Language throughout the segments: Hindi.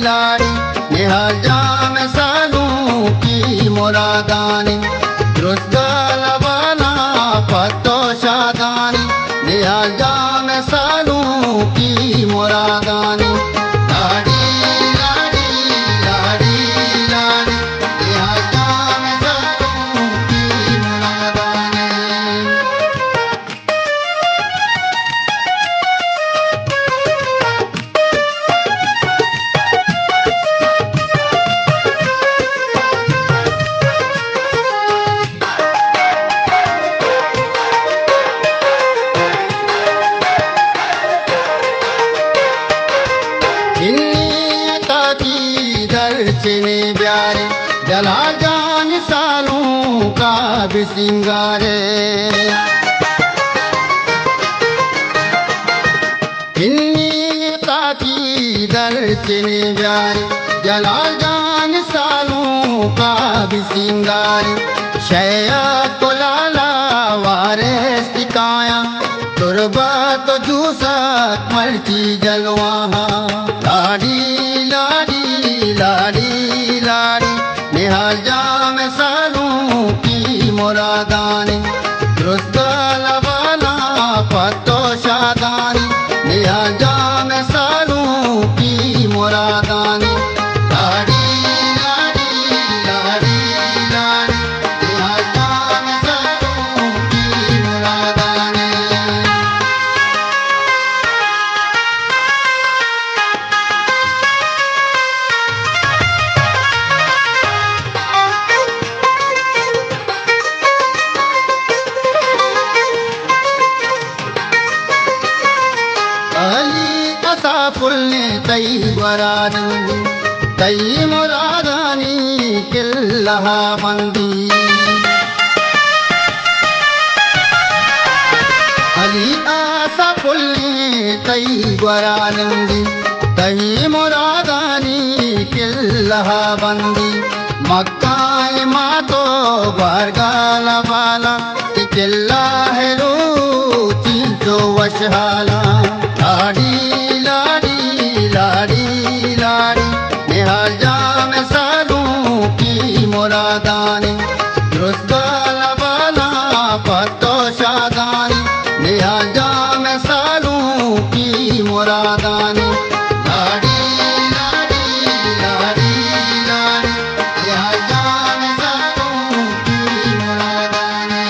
लाड़ी निहाल जाम सालू की मुरादानी दुरुस्त लबाना पत्तो शादानी निहाल जाम सालू की मुरादानी लाड़ी लाड़ी लाड़ी लाड़ी निहाल जाम सालू की मुरादानी। दर्शने प्यारे जला जान सालों का भी सिंगारे की दर्शने प्यारे जला जान सालों का भी सिंगारे शया तो लाला वारे सिकाया तुरबा तो जूसा मर्ची जलवा लाड़ी लाड़ी लाड़ी लाड़ी निहाल जाम सालू की मुरादानी दुरुस्त लबाना पत्तो शादानी निहाल जाम सालू की मुरादानी लाड़ी लाड़ी लाड़ी लाड़ी निहाल जाम सालू की मुरादानी। पुल्ने तई वरानी तई मुरादानी किल्लहा बंदी अली आसा पुल्ने तई वरानी तई मुरादानी किल्लहा बंदी मक्का माँ तो बारगाल वाला किल्ला है रो तीसो वशहाला लाड़ी लाड़ी लाड़ी लाड़ी निहाल जाम सालू की मुरादानी दुरुस्त लबाना पत्तो शादानी निहाल जाम सालू की मुरादानी लाड़ी लाड़ी लाड़ी लाड़ी निहाल जाम सालू की मुरादानी।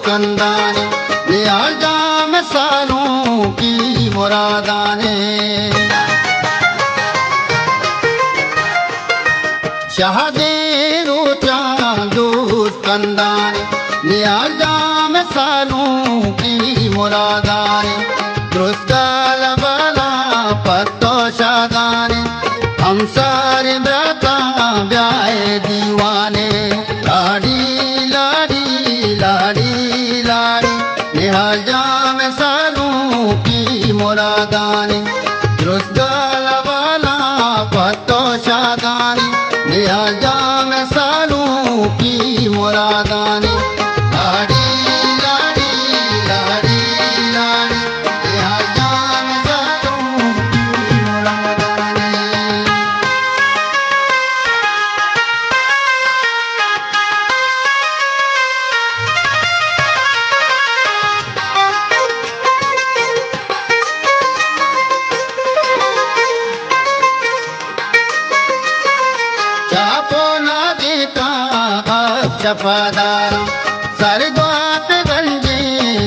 कंदाने निहाल जाम सालों की मुरादाने शाहदे रोचा दोस्त कंदाने निहाल जाम सालों की मुरादाने दुरुस्त लबाना पत्तो शादाने हम सारे ब्राता ब्याहे दीवाने लाड़ी लाड़ी लाड़ी लाड़ी निहाल जाम सालू की मुरादानी दुरुस्त लबाना पत्तो शादानी निहाल जाम सालू की मुरादानी लाड़ी लाड़ी लाड़ी लाड़ी निहाल जाम सालू की मुरादानी। चपादार सरद्वात गंजे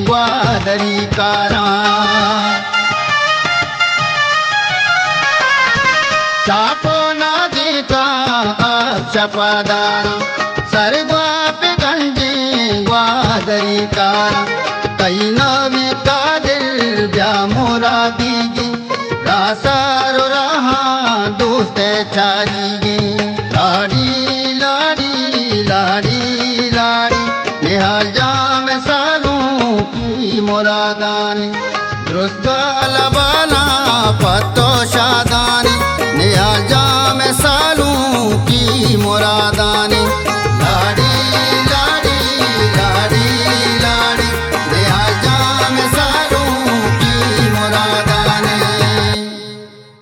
ग्वादरी कारा चापो ना देखा चपादार सरद्वात गंजे ग्वादरी कारा कई नवी का दिल ब्या मोरा दीगी रासारो रहा दोस्त चारी